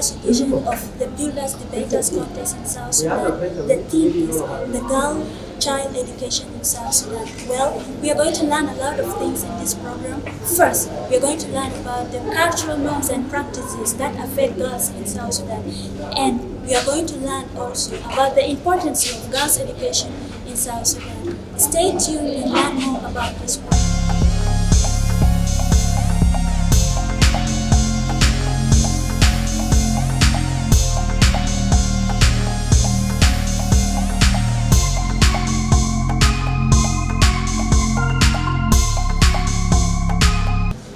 first edition of the Builders Debaters Contest in South Sudan. The theme is the girl child education in South Sudan. Well, we are going to learn a lot of things in this program. First, we are going to learn about the cultural norms and practices that affect girls in South Sudan. And we are going to learn also about the importance of girls' education in South Sudan. Stay tuned and learn more about this program.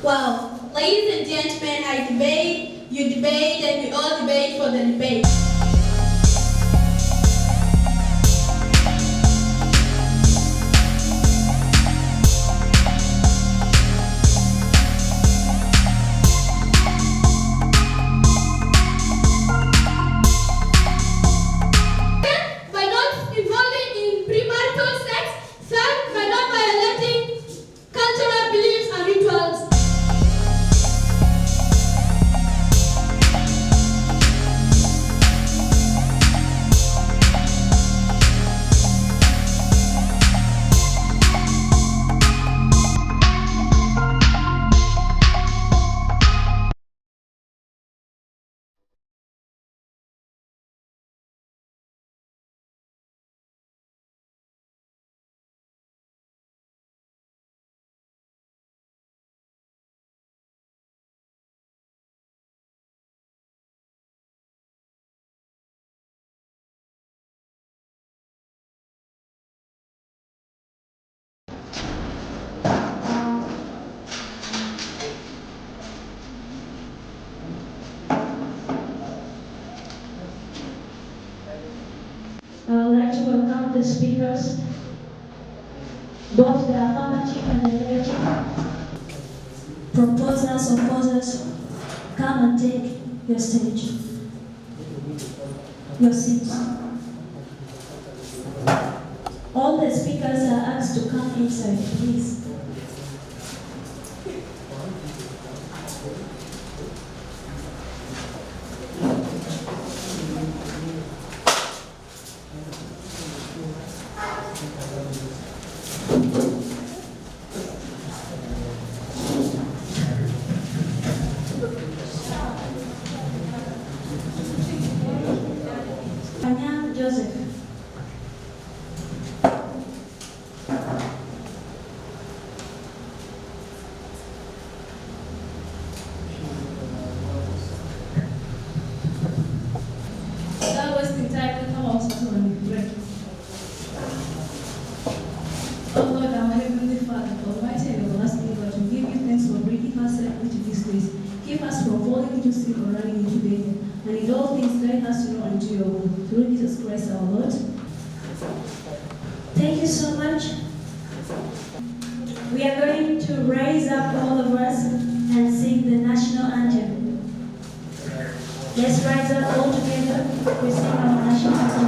Wow, ladies and gentlemen, I debate, you debate, and we all debate for the debate. By not involving in premarital sex, third, by not violating cultural beliefs and rituals. I would like to welcome the speakers, both the affirmative and the negative. Proposers, opposers, come and take your stage, your seats. All the speakers are asked to come inside, please. Anyang Joseph. Without wasting time, we come out to pray. Oh Lord, our Heavenly Father, Almighty and everlasting God, we give you thanks for bringing us into this place. Keep us from falling into sin or running into danger, and in all things guide us to know unto your will. Through Jesus Christ our Lord. Thank you so much. We are going to rise up, all of us, and sing the national anthem. Let's rise up all together. We sing our national anthem.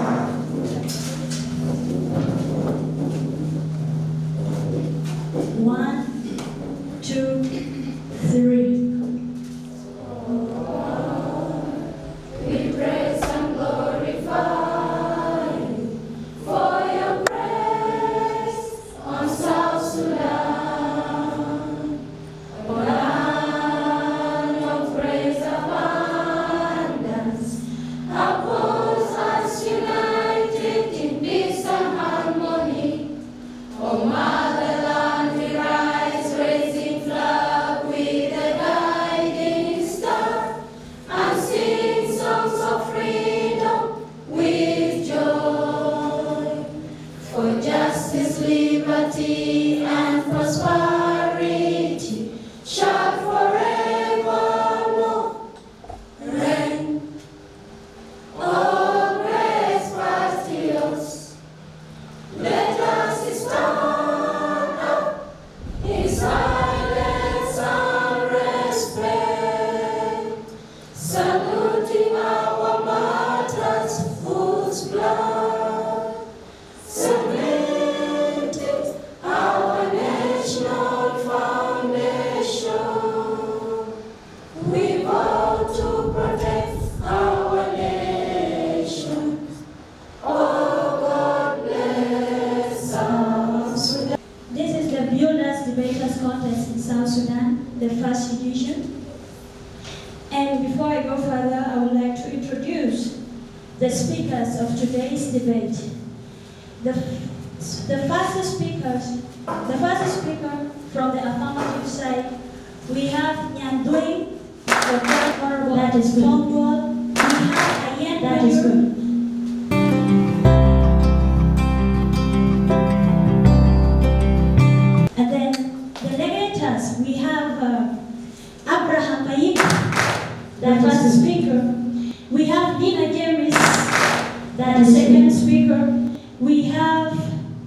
One, two, three. We praise and glorify for your praise on South Sudan. A land of praise abundance upon Commission. And before I go further, I would like to introduce the speakers of today's debate. The first speaker from the affirmative side, we have Nyandwing, that is Tongwal, we have Ayen, that is good. And then the legators, we have Abraham Mayik, that was the speaker. We have Nina James, that is second speaker. We have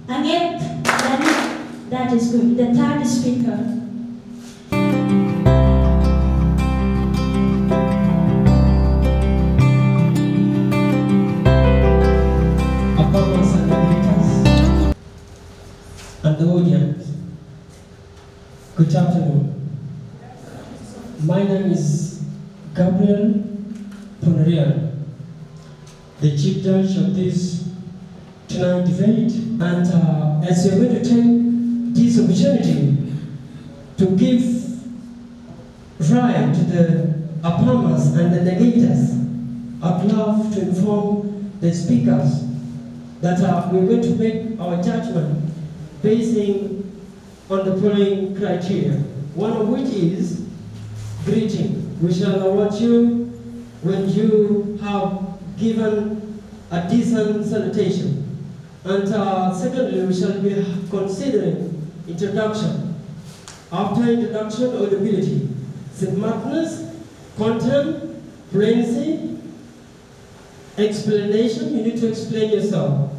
Anet Dani, that is good, the third speaker. Affirmers and leaders and the audience, good afternoon. My name is Gabriel Ponerian, the Chief Judge of this tonight's debate, and as we're going to take this opportunity to give right to the affirmers and the negators, I'd love to inform the speakers that we're going to make our judgment basing on the following criteria, one of which is greeting. We shall award you when you have given a decent salutation. And secondly, we shall be considering introduction. After introduction, audibility, smartness, content, fluency, explanation, you need to explain yourself.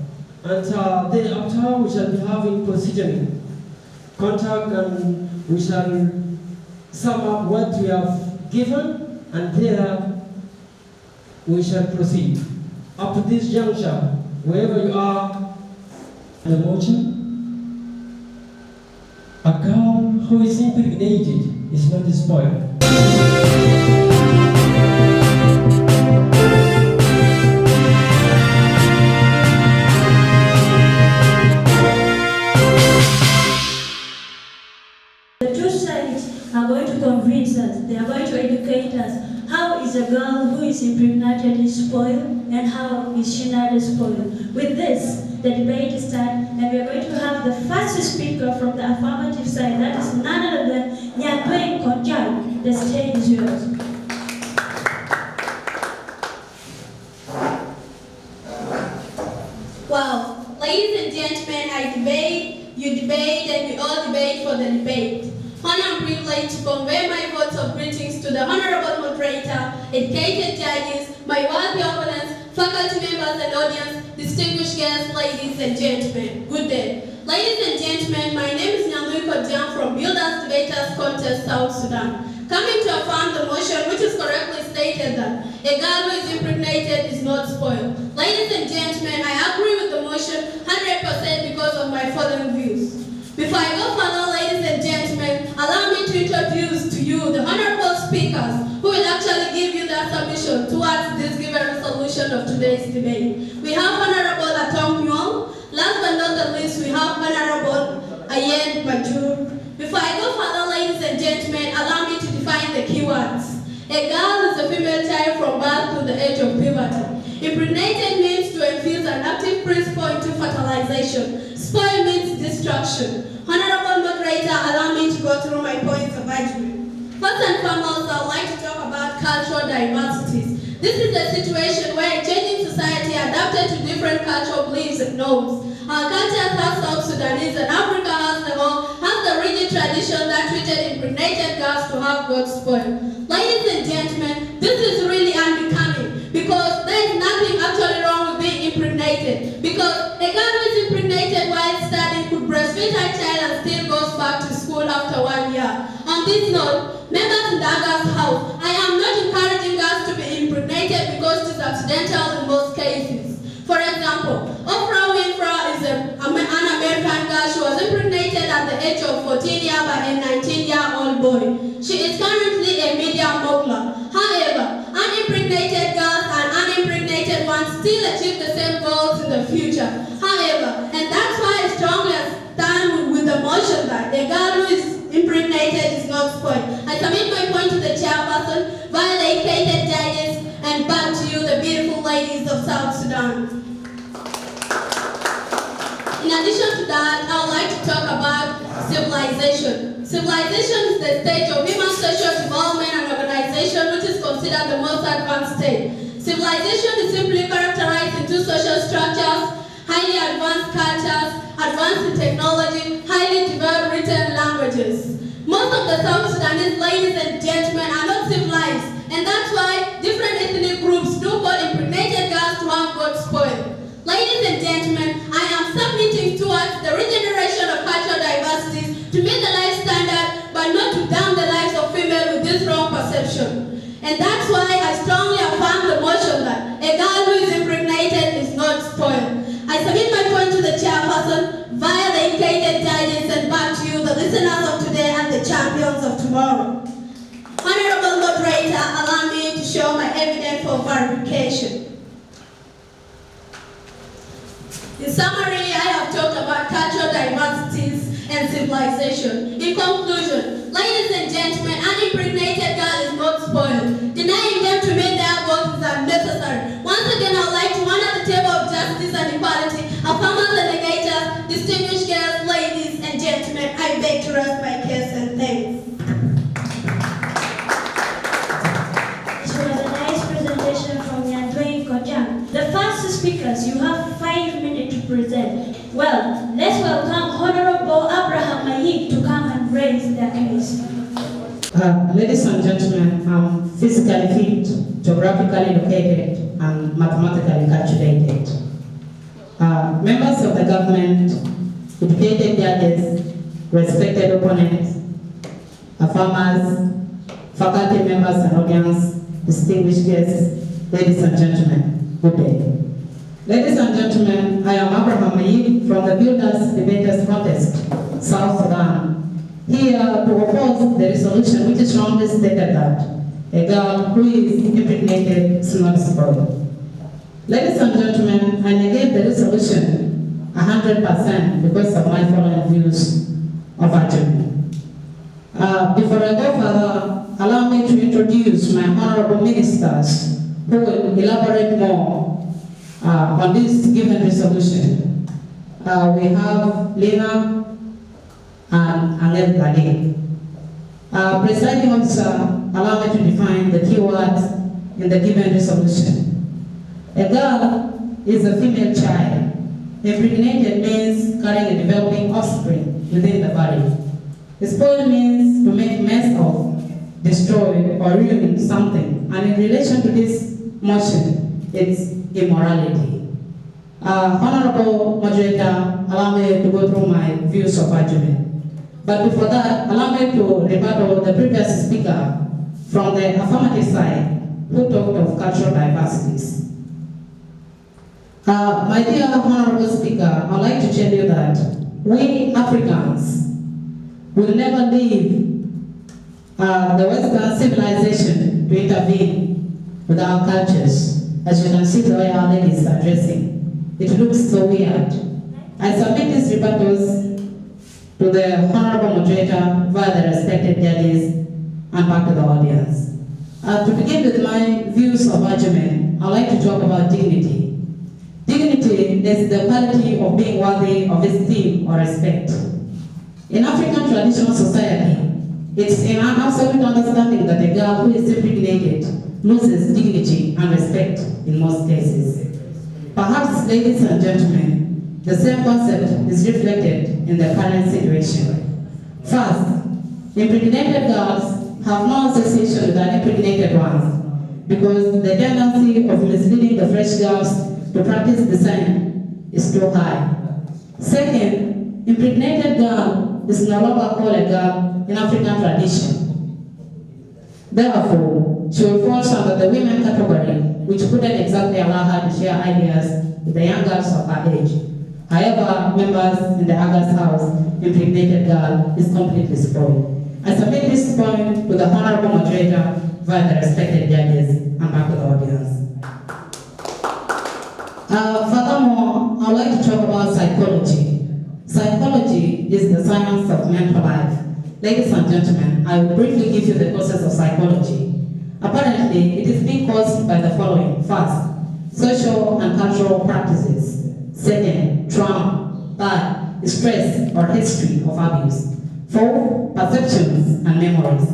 And thereafter, we shall be having positioning, contact, and we shall sum up what we have given, and there we shall proceed. Up to this juncture, wherever you are, the motion, a girl who is impregnated is not spoiled. The two sides are going to convince us, they are going to educate us. How is a girl who is impregnated is spoiled, and how is she not spoiled? With this, the debate starts, and we are going to have the first speaker from the affirmative side, that is none other than Nyandwing Konjai. The stage is yours. Wow. Ladies and gentlemen, I debate, you debate, and we all debate for the debate. Honor and privilege to convey my votes of greetings to the Honorable Moderator, educated judges, my worthy opponents, faculty members and audience, distinguished guests, ladies and gentlemen. Good day. Ladies and gentlemen, my name is Nyandwing Konjai from Builders Debaters Contest, South Sudan. Coming to affirm the motion, which is correctly stated that a girl who is impregnated is not spoiled. Ladies and gentlemen, I agree with the motion 100% because of my following views. Before I go further, ladies and gentlemen, allow me to introduce to you the honorable speakers who will actually give you their submission towards this given resolution of today's debate. We have Honorable Atong Yuang. Last but not the least, we have Honorable Ayen Majur. Before I go further, ladies and gentlemen, allow me to define the keywords. A girl is a female child from birth to the age of puberty. Impregnated means to infuse an active principle into fertilization. Spoil means destruction. Honorable Moderator, allow me to go through my points of argument. First and foremost, I would like to talk about cultural diversities. This is a situation where a changing society adapted to different cultural beliefs and norms. Our culture, as South Sudanese and Africa as a whole, has the rigid tradition that treated impregnated girls to have God spoiled. Ladies and gentlemen, this is really unbecoming because there is nothing actually wrong with being impregnated. Because a girl who is impregnated while studying could breastfeed her child and still goes back to school after 1 year. On this note, members in Daga's house, I am not encouraging girls to be impregnated because it is accidental in most cases. For example, Oprah Winfrey is an American girl. She was impregnated at the age of 14 years by a 19-year-old boy. She is currently a media mogul. However, unimpregnated girls and unimpregnated ones still achieve the same goals in the future. However, and that's why I strongly stand with the motion that a girl who is impregnated is not spoiled. I submit my point chairperson, via the educated judges, and back to you, the beautiful ladies of South Sudan. In addition to that, I would like to talk about civilization. Civilization is the stage of human social development and organization which is considered the most advanced stage. Civilization is simply characterized into social structures, highly advanced cultures, advanced in technology, highly developed written languages. Most of the South Sudanese ladies and gentlemen are not civilized, and that's why different ethnic groups do call impregnated girls to have got spoiled. Ladies and gentlemen, I am submitting towards the regeneration of cultural diversities to meet the life standard, but not to down the lives of females with this wrong perception. And that's why I strongly affirm the motion that a girl who is impregnated is not spoiled. I submit my point to the chairperson via the educated judges and back to you, the listeners of today and the champions of tomorrow. Honorable moderator, allow me to show my evidence for verification. In summary, I have talked about cultural diversities and civilization. In conclusion, ladies and gentlemen, an impregnated girl is not spoiled. Denying them to make their goals is unnecessary. Once again, I would like to honor the table of justice and equality, affirmers and negators, distinguished girls, ladies and gentlemen. I beg to rest my case and thanks. It was a nice presentation from Nyandwei Kojang. The first speakers, you have 5 minutes to present. Well, let's welcome Honorable Abraham Mahib to come and raise their case. Ladies and gentlemen, I'm physically fit, geographically located, and mathematically calculated. Members of the government, educated judges, respected opponents, farmers, faculty members and audience, distinguished guests, ladies and gentlemen, good day. Ladies and gentlemen, I am Abraham Mahib from the Builders Debaters Contest, South Sudan, here to oppose the resolution which is wrongly stated that a girl who is impregnated is not spoiled. Ladies and gentlemen, I negate the resolution 100% because of my following views of argument. Before I go further, allow me to introduce my honorable ministers who will elaborate more on this given resolution. We have Lina and Annette Gade. Presiding officer, allow me to define the key words in the given resolution. A girl is a female child. Impregnated means carrying a developing offspring within the body. Spoiled means to make mess of, destroy, or ruin something. And in relation to this motion, it's immorality. Honorable moderator, allow me to go through my views of argument. But before that, allow me to rebuttal the previous speaker from the affirmative side who talked of cultural diversities. My dear honorable speaker, I'd like to tell you that we Africans will never leave the Western civilization to intervene with our cultures. As you can see the way our ladies are dressing, it looks so weird. I submit these rebuttals to the honorable moderator via the respected judges and back to the audience. To begin with my views of argument, I'd like to talk about dignity. Dignity is the quality of being worthy of esteem or respect. In African traditional society, it's an absolute understanding that a girl who is impregnated loses dignity and respect in most cases. Perhaps, ladies and gentlemen, the same concept is reflected in the current situation. First, impregnated girls have no association with unimpregnated ones because the tendency of misleading the fresh girls to practice the same is too high. Second, impregnated girl is no longer called a girl in African tradition. Therefore, she will fall under the women category, which couldn't exactly allow her to share ideas with the young girls of her age. However, members in the August House, impregnated girl is completely spoiled. I submit this point to the honorable moderator via the respected judges and back to the audience. Furthermore, I would like to talk about psychology. Psychology is the science of mental life. Ladies and gentlemen, I will briefly give you the process of psychology. Unfortunately, it is being caused by the following. First, social and cultural practices. Second, trauma. Third, stress or history of abuse. Fourth, perceptions and memories.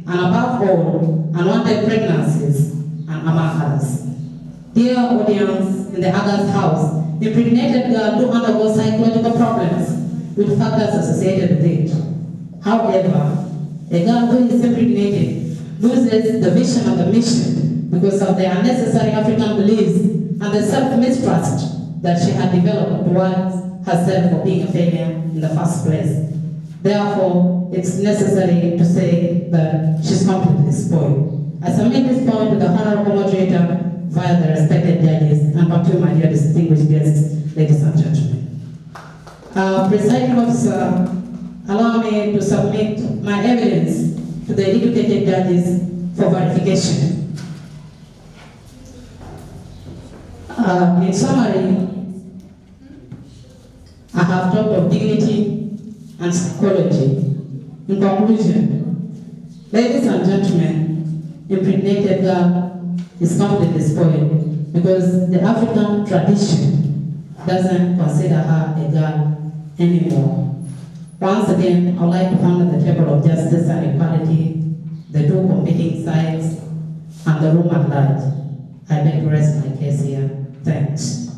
And above all, unwanted pregnancies, and among others. Dear audience, in the August house, the impregnated girl do undergo psychological problems with factors associated with it. However, a girl who is impregnated loses the vision of the mission because of the unnecessary African beliefs and the self-mistrust that she had developed towards herself for being a failure in the first place. Therefore, it's necessary to say that she's completely spoiled. I submit this point to the Honorable Moderator via the respected judges, and back to you, my dear distinguished guests, ladies and gentlemen. Presiding officer, allow me to submit my evidence to the educated judges for verification. In summary, I have talked of dignity and psychology. In conclusion, ladies and gentlemen, impregnated girl is completely spoiled because the African tradition doesn't consider her a girl anymore. Once again, I would like to hand at the table of justice and equality, the two competing sides, and the room at large. I beg to rest my case here. Thanks.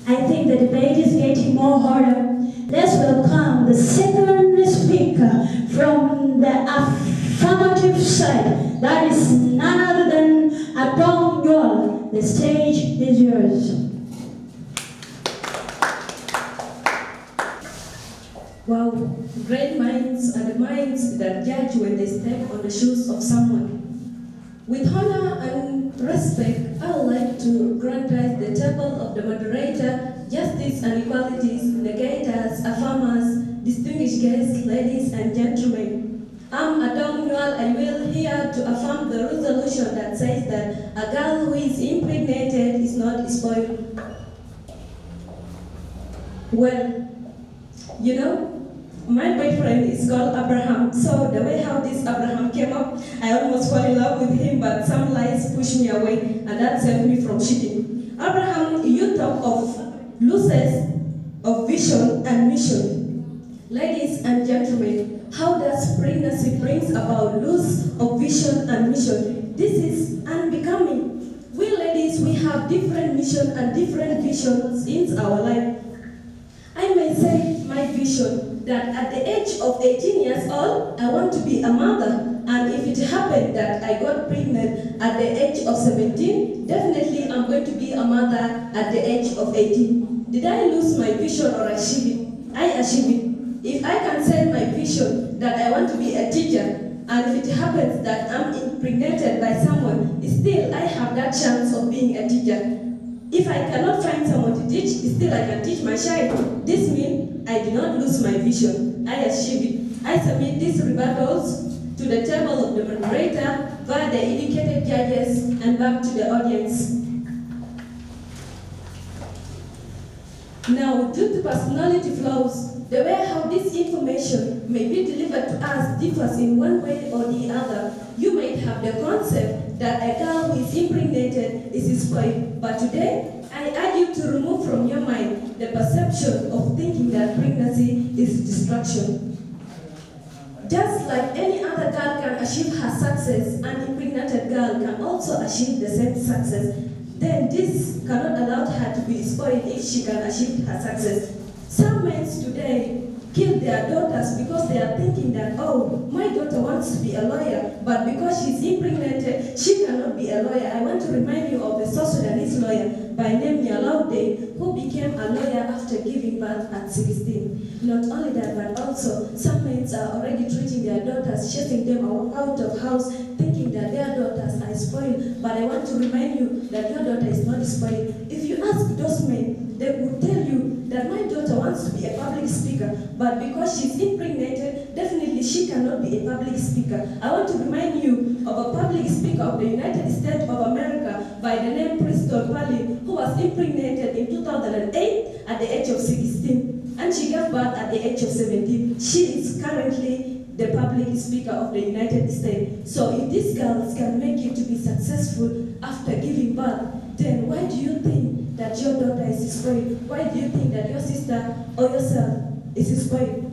I think the debate is getting more harder. Let's welcome the second speaker from the affirmative side. That is none other than Atong Newell. The stage is yours. Wow, great minds are the minds that judge when they step on the shoes of someone. With honor and respect, I would like to grant the table of the moderator, justice and equalities, negators, affirmers, distinguished guests, ladies and gentlemen. I'm Atong Newell. I will here to affirm the resolution that says that a girl who is impregnated is not spoiled. Well, you know, my boyfriend is called Abraham, so the way how this Abraham came up, I almost fell in love with him, but some lies pushed me away, and that saved me from cheating. Abraham, you talk of losses of vision and mission. Ladies and gentlemen, how does pregnancy brings about loss of vision and mission? This is unbecoming. We ladies, we have different mission and different visions in our life. I may say my vision that at the age of 18 years old, I want to be a mother. And if it happened that I got pregnant at the age of 17, definitely I'm going to be a mother at the age of 18. Did I lose my vision or achieve it? I achieved it. If I can say my vision that I want to be a teacher, and if it happens that I'm impregnated by someone, still I have that chance of being a teacher. If I cannot find someone to teach, still I can teach my child. This means I did not lose my vision. I achieved it. I submit these rebuttals to the table of the moderator via the educated judges and back to the audience. Now, due to personality flaws, the way how this information may be delivered to us differs in one way or the other. You might have the concept that a girl who is impregnated is spoiled, but today, I urge you to remove from your mind the perception of thinking that pregnancy is destruction. Just like any other girl can achieve her success, an impregnated girl can also achieve the same success. Then this cannot allow her to be spoiled if she can achieve her success. Some men today kill their daughters because they are thinking that, oh, my daughter wants to be a lawyer, but because she's impregnated, she cannot be a lawyer. I want to remind you of the South Sudanese lawyer by name Yalaude, who became a lawyer after giving birth at 16. Not only that, but also some men are already treating their daughters, chasing them out of house, thinking that their daughters are spoiled. But I want to remind you that your daughter is not spoiled. If you ask those men, they would tell you that my daughter wants to be a public speaker, but because she's impregnated, definitely she cannot be a public speaker. I want to remind you of a public speaker of the United States of America by the name Bristol Palin, who was impregnated in 2008 at the age of 16, and she gave birth at the age of 17. She is currently the public public speaker of the United States. So if these girls can make it to be successful after giving birth, then why do you think that your daughter is spoiled? Why do you think that your sister or yourself is spoiled?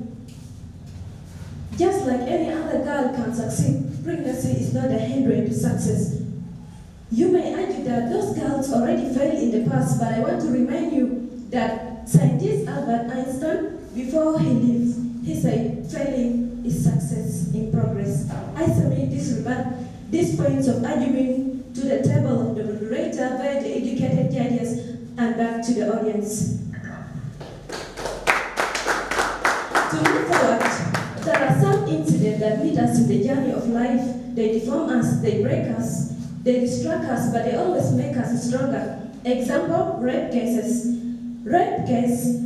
Just like any other girl can succeed, pregnancy is not a hindrance to success. You may argue that those girls already failed in the past, but I want to remind you that scientist Albert Einstein, before he lived, he said failing is success in progress. I submit these points of argument to the table of the moderator, very educated judges, and back to the audience. To move forward, there are some incidents that meet us in the journey of life. They deform us, they break us, they distract us, but they always make us stronger. Example, rape cases. Rape case,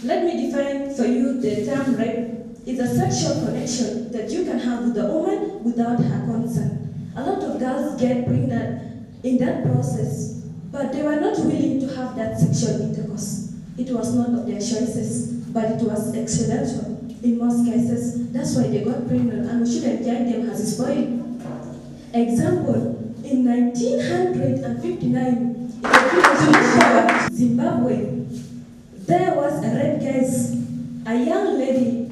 let me define for you the term rape. It's a sexual connection that you can have with the woman without her consent. A lot of girls get pregnant in that process, but they were not willing to have that sexual intercourse. It was not of their choices, but it was accidental in most cases. That's why they got pregnant, and we shouldn't judge them as spoiled. Example, in 1959, in the Zimbabwe, there was a rape case. A young lady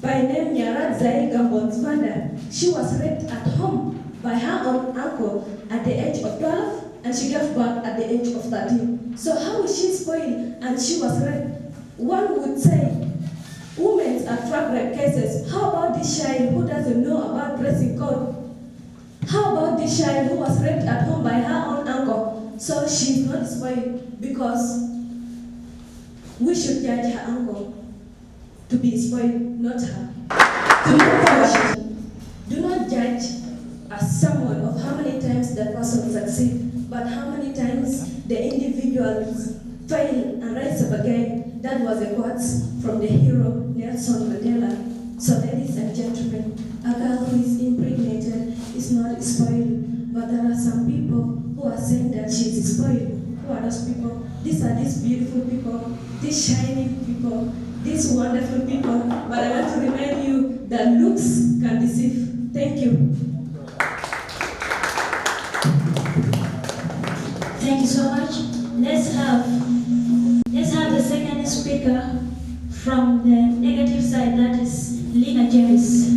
by name Nyaradzai Gambonsvanda, she was raped at home by her own uncle at the age of 12, and she gave birth at the age of 13. So how is she spoiled and she was raped? One would say, women attract rape cases. How about this child who doesn't know about dressing code? How about this child who was raped at home by her own uncle? So she's not spoiled because we should judge her uncle to be spoiled, not her. To move forward, do not judge as someone of how many times the person succeeds, but how many times the individuals fail and rise up again. That was a quote from the hero Nelson Mandela. So ladies and gentlemen, a girl who is impregnated is not spoiled, but there are some people who are saying that she is spoiled. Who are those people? These are these beautiful people, these shining people, these wonderful people. But I want to remind you that looks can deceive. Thank you. Thank you so much. Let's have the second speaker from the negative side, that is Lena James.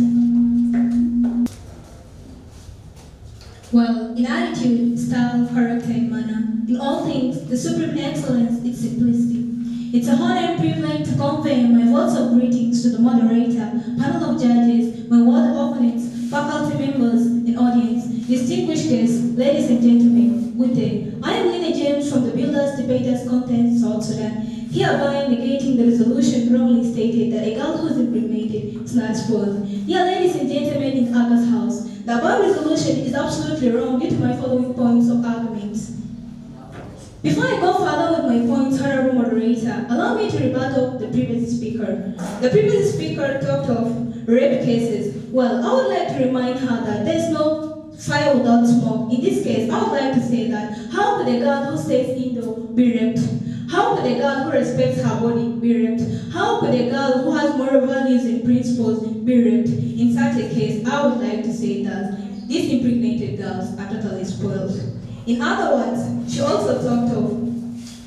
Well, in attitude, style, character, and manner, in all things, the supreme excellence is simplicity. It's a honor and privilege to convey my words of greetings to the moderator, panel of judges, my ward opponents, faculty members, and audience, distinguished guests, ladies and gentlemen. Good day. I am Lena James from the Builders Debaters Content, South Sudan, hereby negating the resolution wrongly stated that a girl who is impregnated is not spoiled. Dear ladies and gentlemen in Aga's house, the above resolution is absolutely wrong due to my following points of arguments. Before I go further with my points, honorable moderator, allow me to rebuttal the previous speaker. The previous speaker talked of rape cases. Well, I would like to remind her that there is no fire without smoke. In this case, I would like to say that how could a girl who stays indoors be raped? How could a girl who respects her body be raped? How could a girl who has moral values and principles be raped? In such a case, I would like to say that these impregnated girls are totally spoiled. In other words, she also talked of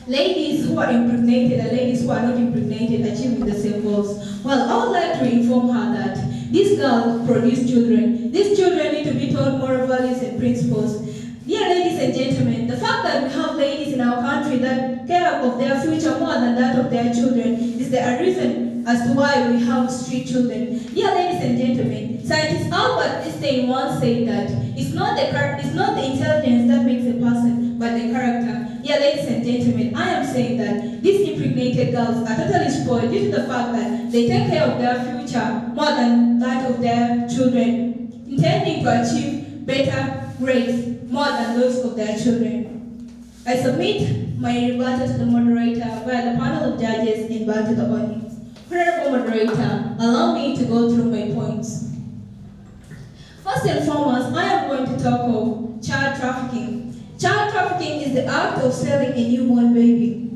ladies who are impregnated and ladies who are not impregnated achieving the same goals. Well, I would like to inform her that these girls produce children. These children need to be taught moral values and principles. Dear ladies and gentlemen, the fact that we have ladies in our country that care of their future more than that of their children is the reason as to why we have street children. Dear ladies and gentlemen, scientist Albert Einstein once said that it's not the intelligence that makes a person, but the character. Dear ladies and gentlemen, I am saying that these impregnated girls are totally spoiled due to the fact that they take care of their future more than that of their children, intending to achieve better grades more than those of their children. I submit my rebuttal to the moderator via the panel of judges and back to the audience. Honorable moderator, allow me to go through my points. First and foremost, I am going to talk of child trafficking. Child trafficking is the act of selling a newborn baby.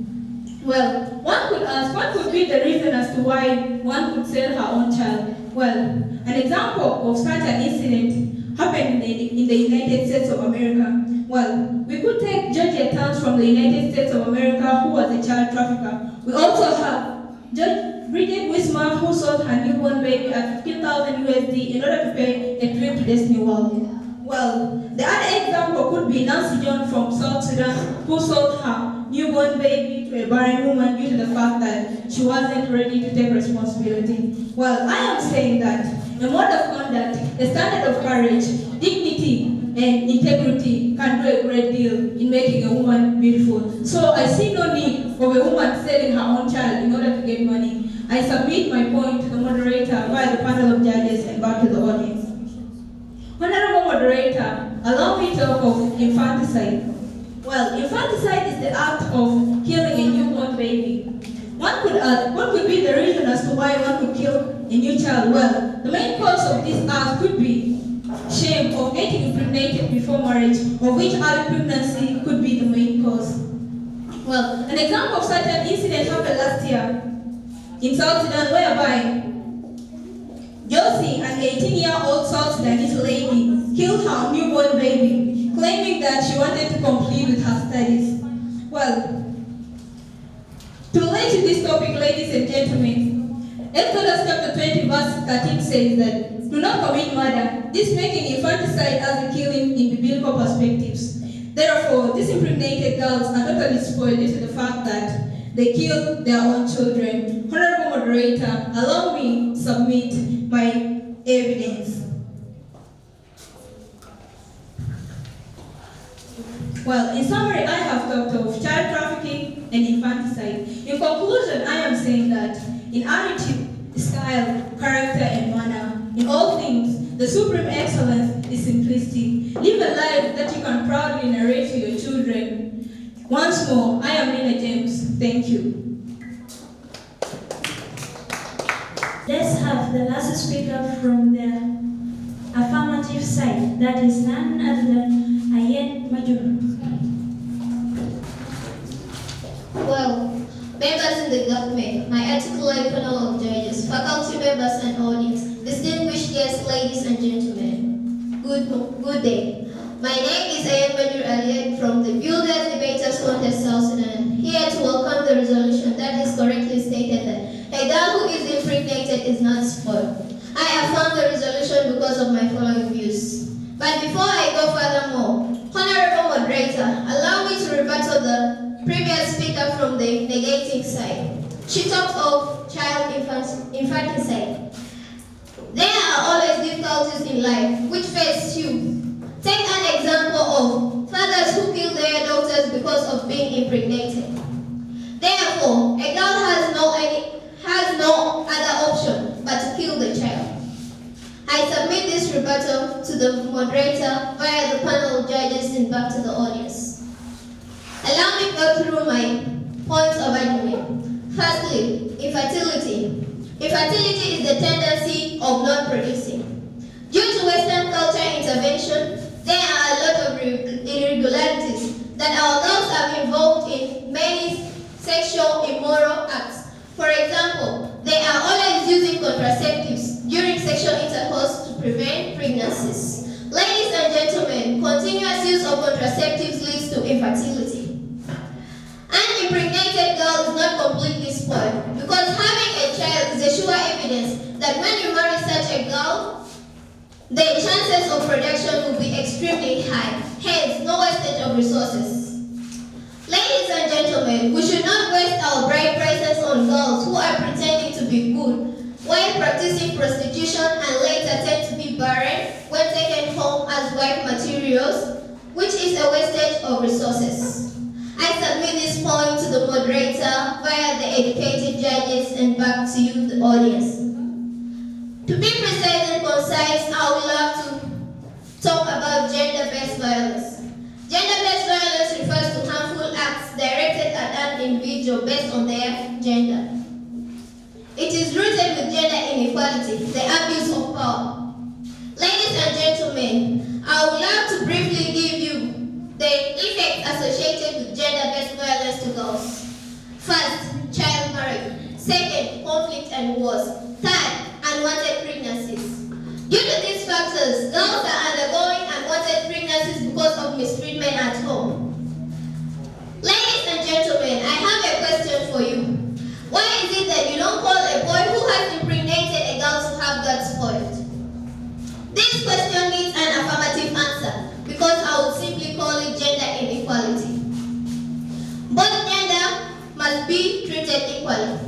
Well, one could ask, what could be the reason as to why one could sell her own child? Well, an example of such an incident happened in the United States of America. Well, we could take Georgia Towns from the United States of America, who was a child trafficker. We also have Bridget Wismar, who sold her newborn baby at 15,000 USD in order to pay a trip to Disney World. Well, the other example could be Nancy John from South Sudan, who sold her newborn baby to a barren woman due to the fact that she wasn't ready to take responsibility. Well, I am saying that a mode of conduct, a standard of courage, dignity, and integrity can do a great deal in making a woman beautiful. So I see no need of a woman selling her own child in order to get money. I submit my point to the moderator via the panel of judges and back to the audience. Honorable moderator, allow me to talk of infanticide. Well, infanticide is the act of killing a newborn baby. One could ask, what could be the reason as to why one could kill a new child? Well, the main cause of this act could be shame of getting impregnated before marriage, of which early pregnancy could be the main cause. Well, an example of such an incident happened last year in South Sudan, whereby Josie, an 18-year-old South Sudanese lady, killed her newborn baby, claiming that she wanted to complete with her studies. Well, to relate to this topic, ladies and gentlemen, Exodus chapter 20 verse 13 says that, do not commit murder, this making infanticide as a killing in biblical perspectives. Therefore, these impregnated girls are totally spoiled due to the fact that they killed their own children. Honorable moderator, allow me to submit my evidence. Well, in summary, I have talked of child trafficking and infanticide. In conclusion, I am saying that in attitude, style, character, and manner, in all things, the supreme excellence is simplicity. Live a life that you can proudly narrate to your children. Once more, I am Nina James. Thank you. Let's have the last speaker from the affirmative side, that is none other than Ayen Majuru. Well, members in the government, my articulate panel of judges, faculty members and audience, distinguished guests, ladies and gentlemen, good day. My name is Ayen Majuru Aliet from the Builders Debaters Contest South Sudan, here to welcome the resolution that is correctly stated that a girl who is impregnated is not spoiled. I affirm the resolution because of my following views. But before I go furthermore, Honorable Moderator, allow me to rebuttal the previous speaker from the negative side. She talked of child infanticide. There are always difficulties in life which face you. Take an example of fathers who kill their daughters because of being impregnated. Therefore, a girl has no other option but to kill the child. I submit this rebuttal to the moderator via the panel of judges and back to the audience. Allow me to go through my points of argument. Firstly, infertility. Infertility is the tendency of not producing. Due to Western culture intervention, there are a lot of irregularities that our girls are involved in many sexual immoral acts. For example, they are always using contraceptives during sexual intercourse to prevent pregnancies. Ladies and gentlemen, continuous use of contraceptives leads to infertility. An impregnated girl is not completely spoiled because having a child is a sure evidence that when you marry such a girl, the chances of production will be extremely high, hence no wastage of resources. Ladies and gentlemen, we should not waste our bride prices on girls who are pretending to be good while practicing prostitution and later tend to be barren when taken home as wife materials, which is a wastage of resources. I submit this point to the moderator via the educated judges and back to you, the audience. To be precise and concise, I would love to talk about gender-based violence. Gender-based violence refers to harmful acts directed at an individual based on their gender. It is rooted with gender inequality, the abuse of power. Ladies and gentlemen, I would love to briefly give you the effects associated with gender-based violence to girls. First, child marriage. Second, conflict and wars. Third, unwanted pregnancy. Girls are undergoing unwanted pregnancies because of mistreatment at home. Ladies and gentlemen, I have a question for you. Why is it that you don't call a boy who has impregnated a girl to have God spoiled? This question needs an affirmative answer because I would simply call it gender inequality. Both gender must be treated equally.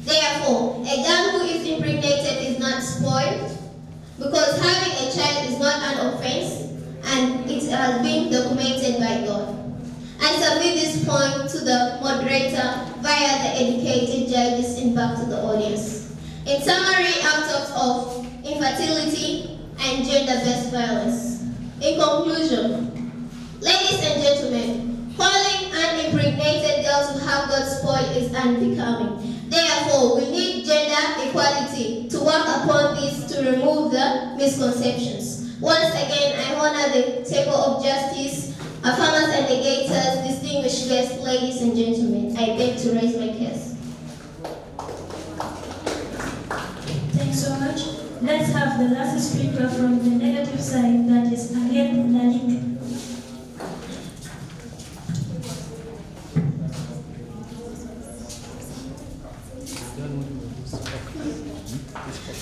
Therefore, a girl who is impregnated is not spoiled because having a child is not an offense and it has been documented by God. I submit this point to the moderator via the educated judges and back to the audience. In summary, outcomes of infertility and gender-based violence. In conclusion, ladies and gentlemen, calling an impregnated girl to have God spoiled is unbecoming. Therefore, we need gender equality to work upon this to remove the misconceptions. Once again, I honor the table of justice, affirmers and negators, distinguished guests, ladies and gentlemen. I beg to raise my case. Thanks so much. Let's have the last speaker from the negative side, that is Agent Nalik.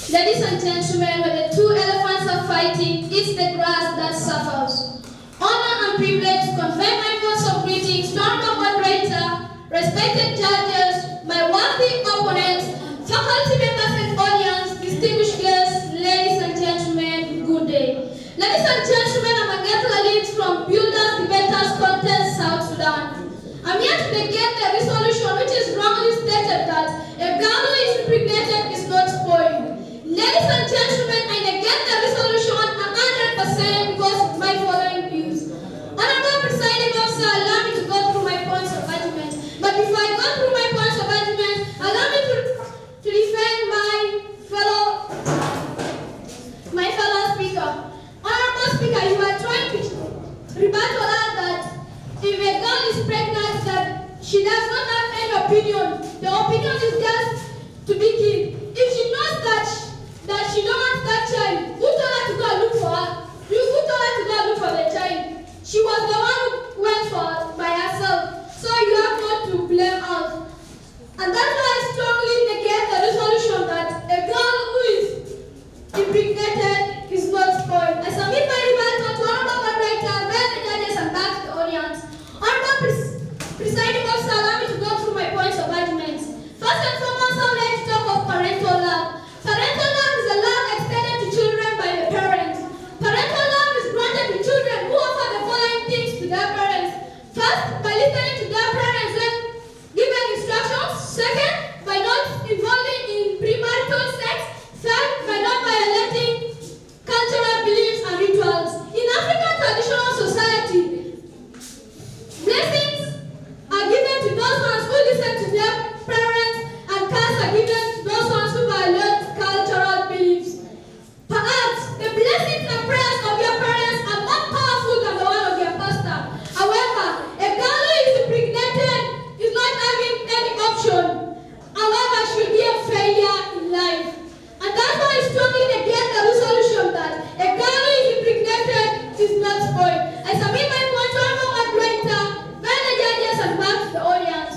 Ladies and gentlemen, when the two elephants are fighting, it's the grass that suffers. Honor and privilege to convey my words of greetings to our moderator, respected judges, my worthy opponents, faculty members and audience, distinguished guests, ladies and gentlemen, good day. Ladies and gentlemen, I'm Agatha Leeds from Builders Debaters Contest, South Sudan. I'm here to negate the resolution which is wrongly stated that a girl who is impregnated is not spoiled. Ladies and gentlemen, I negate the resolution 100% because of my following views. Honorable Presiding Officer, allow me to go through my points of argument. But before I go through my points of argument, allow me to defend my fellow speaker. Honorable Speaker, you are trying to rebuttal that if a girl is pregnant, that she does not have any opinion. The opinion is just to be killed. If she knows that she don't want that child, who told her to go look for her? Who told her to go look for the child? She was the one who went for by herself. So you have not to blame us. And that's why I strongly negate the resolution that a girl who is impregnated is not spoiled. I submit my rebuttal to honorable moderator, where the judges and back to the audience. Honorable Presiding Officer, allow me to go through my points of argument. First and foremost, I would like to talk of parental love. Parental love is a love extended to children by the parents. Parental love is granted to children who offer the following things to their parents. First, by listening to their parents when given instructions. Second, by not involving in premarital sex. Third, by not violating cultural beliefs and rituals. In African traditional society, blessings are given to those ones who listen to their parents, and curses are given to those ones who violate cultural beliefs. Perhaps the blessings and prayers of your parents are more powerful than the one of your pastor. However, a girl who is impregnated is not having any option. However, she will be a failure in life. And that's why I strongly negate the resolution that a girl who is impregnated is not spoiled. I submit my point to our moderator, where the judges and back to the audience.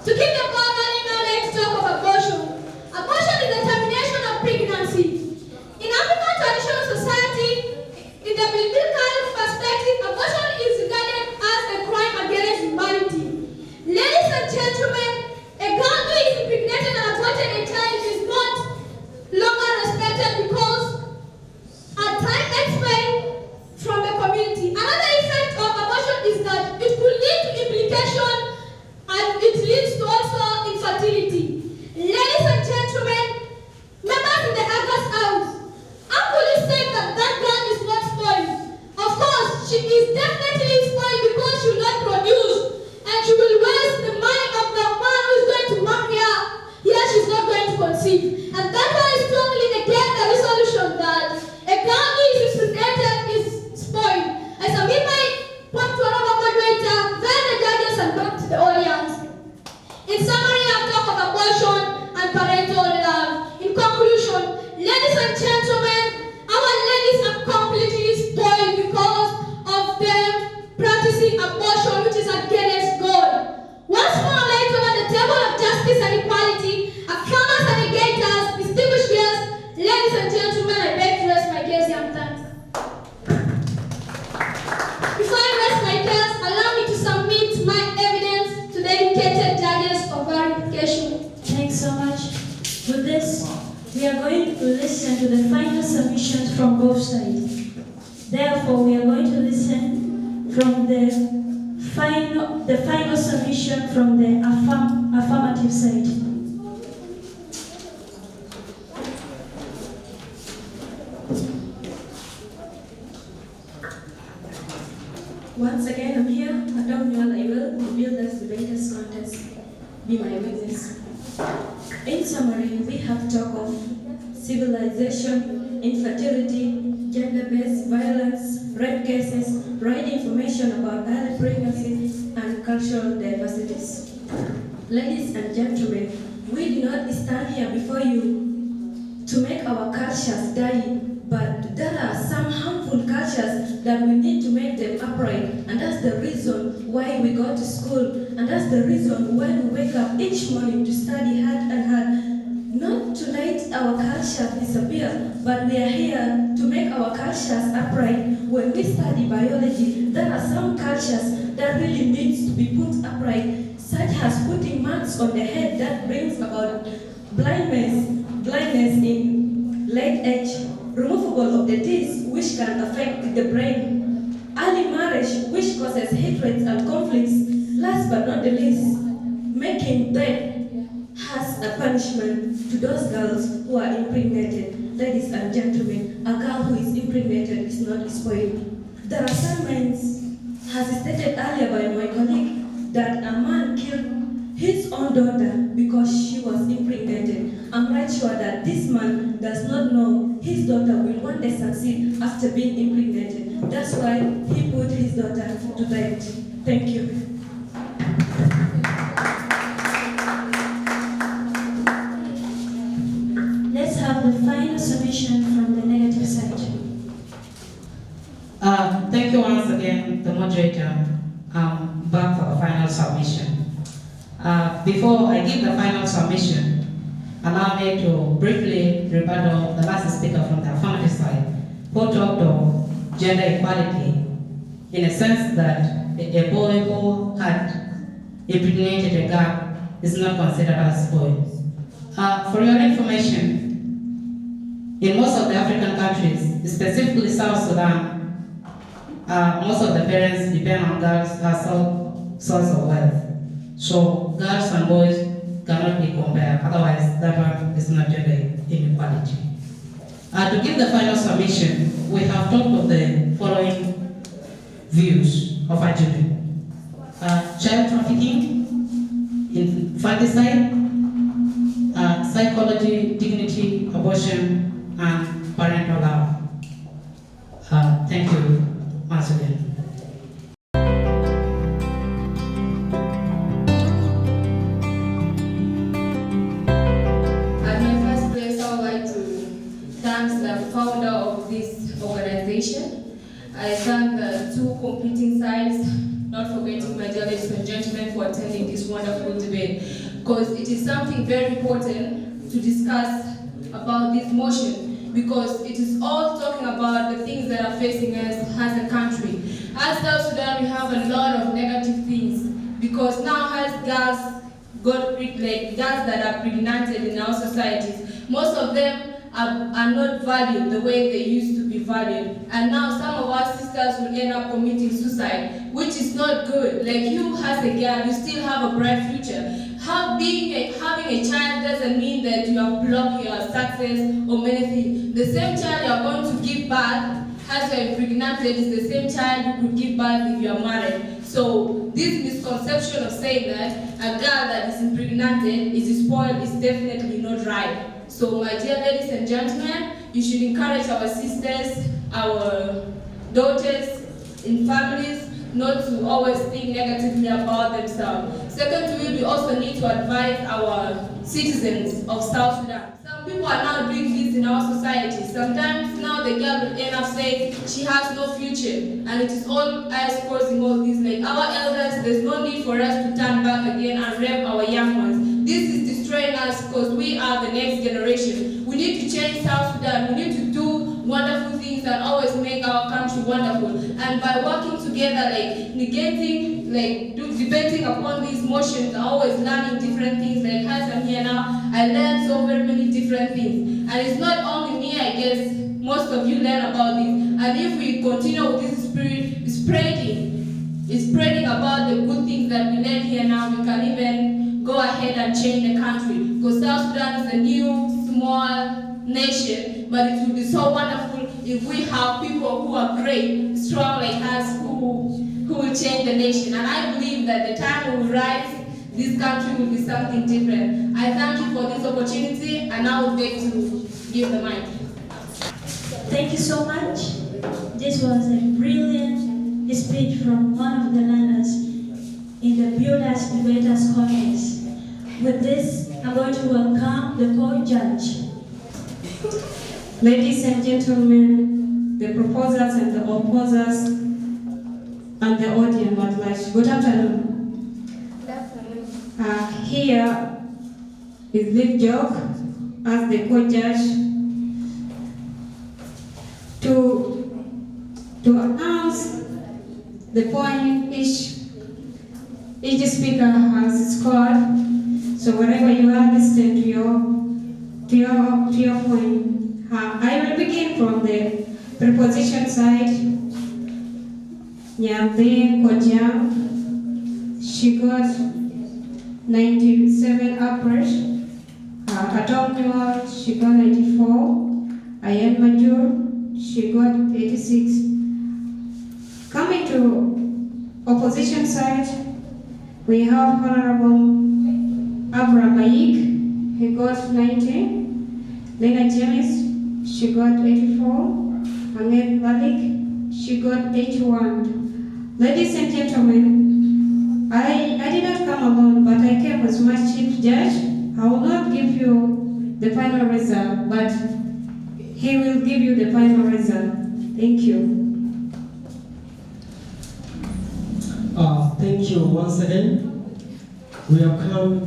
To keep the ball rolling now, let's talk of abortion. Abortion is the termination of pregnancy. In African traditional society, in the biblical perspective, abortion is regarded as a crime against humanity. Ladies and gentlemen, a girl who is impregnated and aborted a child is not longer respected because her time expelled from the community. Another effect of abortion is that it could lead to implication and it leads to also infertility. Ladies and gentlemen, members in the August House, how could you say that that girl is not spoiled? Of course, she is definitely spoiled because she will not produce and she will waste the money of the man who is going to marry her. Here she's not going to conceive. And that's why I strongly negate the resolution that a girl who is impregnated is spoiled. I submit my point to another moderator, then the judges and back to the audience. In summary, I've talked of abortion and parental love. In conclusion, ladies and gentlemen, our ladies have come listen to the final submissions from both sides. Therefore, we are going to listen from the final submission from the affirmative side. Once again, I'm here. Madam Yuan, I will reveal this debaters contest. Be my witness. In summary, we have talked of civilization, infertility, gender-based violence, rape cases, right information about early pregnancy, and cultural diversities. Ladies and gentlemen, we do not stand here before you to make our cultures die, but there are some harmful cultures that we need to make them upright, and that's the reason why we go to school, and that's the reason why we wake up each morning to study hard and hard. Not to let our culture disappear, but we are here to make our cultures upright. When we study biology, there are some cultures that really needs to be put upright, such as putting marks on the head that brings about blindness in late age, removal of the teeth which can affect the brain, early marriage which causes hatred and conflicts, last but not the least, making death has a punishment to those girls who are impregnated. Ladies and gentlemen, a girl who is impregnated is not spoiled. There are some men, as stated earlier by my colleague, that a man killed his own daughter because she was impregnated. I'm right sure that this man does not know his daughter will one day succeed after being impregnated. That's why he put his daughter to death. Thank you. Let's have the final submission from the negative side. Thank you once again, the moderator. Back for the final submission. Before I give the final submission, allow me to briefly rebuttal the last speaker from the affirmative side, who talked of gender equality in a sense that a boy who had impregnated a girl is not considered as boy. For your information, in most of the African countries, specifically South Sudan, most of the parents depend on girls as source of wealth. So girls and boys cannot be compared, otherwise that one is not gender inequality. To give the final submission, we have talked of the following views of IGP. Child trafficking, infanticide, psychology, dignity, abortion, and parental love. Thank you once again. At my first place, I would like to thank the founder of this organization. I thank the two competing sides, not forgetting my dear ladies and gentlemen, for attending this wonderful debate, because it is something very important to discuss about this motion, because it is all talking about the things that are facing us as a country. As South Sudan, we have a lot of negative things, because now as girls girls that are pregnant in our societies, most of them are not valued the way they used to be valued. And now some of our sisters will end up committing suicide, which is not good. Like, you as a girl, you still have a bright future. Having a child doesn't mean that you have blocked your success or many things. The same child you are going to give birth, as you are impregnated, is the same child you could give birth if you are married. So this misconception of saying that a girl that is impregnated is spoiled is definitely not right. So my dear ladies and gentlemen, you should encourage our sisters, our daughters in families, not to always think negatively about themselves. Secondly, we also need to advise our citizens of South Sudan. Some people are now doing this in our society. Sometimes now the girl will end up saying she has no future, and it is all eyes causing all this. Like, our elders, there's no need for us to turn back again and rape our young ones. This is destroying us because we are the next generation. We need to change South Sudan. We need to do wonderful things that always make our country wonderful. And by working together, debating upon these motions, always learning different things. Like, as I'm here now, I learned so very many different things. And it's not only me today I guess most of you learn about this. And if we continue with this spirit spreading about the good things that we learn here now, we can even go ahead and change the country. Because South Sudan is a new, small nation, but it will be so wonderful if we have people who are great, strong like us, who will change the nation. And I believe that the time will rise, this country will be something different. I thank you for this opportunity, and I would beg to give the mic. Thank you so much. This was a brilliant speech from one of the learners in the Builders Debaters Contest. With this, I'm going to welcome the co-judge. Ladies and gentlemen, the proposers and the opposers, and the audience at large, good afternoon. Here is Liv Jock as the co-judge to announce the point each speaker has scored. So wherever you are, listen to your point. I will begin from the preposition side. Nyambe Kojang, she got 97 average. Atongwa, she got 94. Ayan Majur, she got 86. Coming to opposition side, we have Honorable Abra Bayik, he got 90. Lena James, she got 84. Ahmed Malik, she got 81. Ladies and gentlemen, I did not come alone, but I came as my chief judge. I will not give you the final result, but he will give you the final result. Thank you. Thank you once again. We have come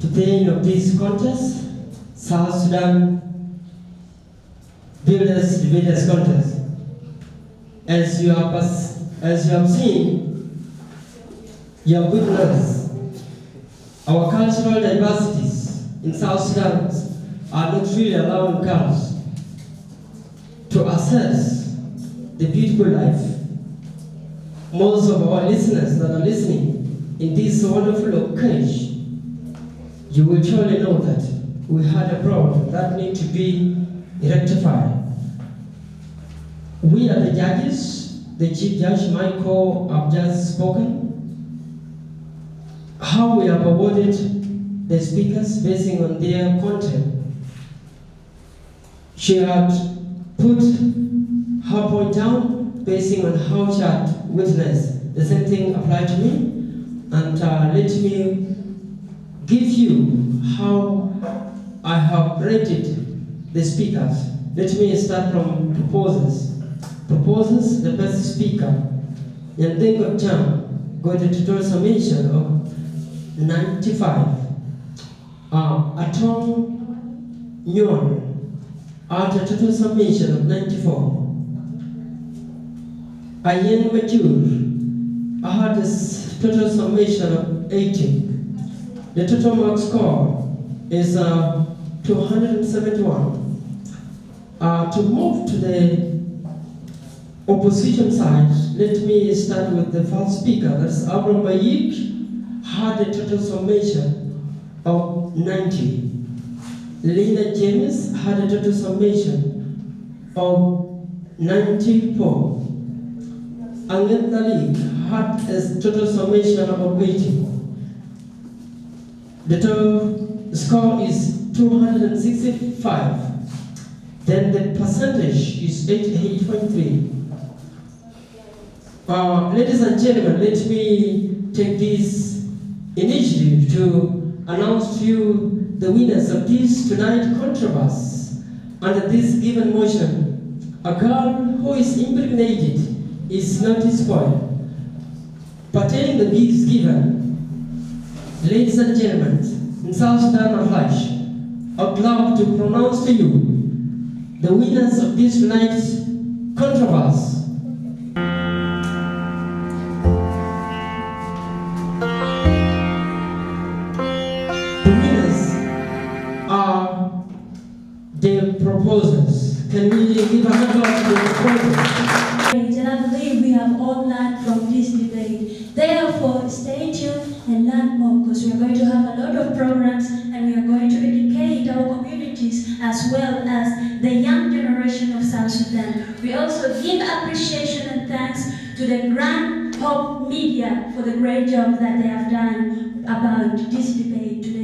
to the end of this contest, South Sudan Builders Debaters Contest. As you have seen, you have witnessed our cultural diversities in South Sudan are not really allowing girls to access the beautiful life. Most of our listeners that are listening in this wonderful occasion, you will surely know that we had a problem that needs to be rectified. We are the judges, the Chief Judge Michael have just spoken, how we have awarded the speakers based on their content. She had put her point down based on how she had witnessed. The same thing applied to me, and let me give you how I have rated the speakers. Let me start from proposers. Proposers, the best speaker, and then got a total summation of 95. Atong Nyon at a total summation of 94. Ayen Majur had a total summation of 80. The total mark score is 271. To move to the opposition side, let me start with the first speaker. That's Abram Bayik, had a total summation of 90. Lena James had a total summation of 94. Ahmed Malik had a total summation of 80. The total score is 265. Then the percentage is 88.3. Ladies and gentlemen, let me take this initiative to announce to you the winners of this tonight's controversy. Under this given motion, a girl who is impregnated is not spoiled. Pertaining the bids given, ladies and gentlemen, in South Sudan of Flash, I would love to pronounce to you the winners of this tonight's controversy. The winners are the proposers. South Sudan. We also give appreciation and thanks to the Grand Hope Media for the great job that they have done about this debate today.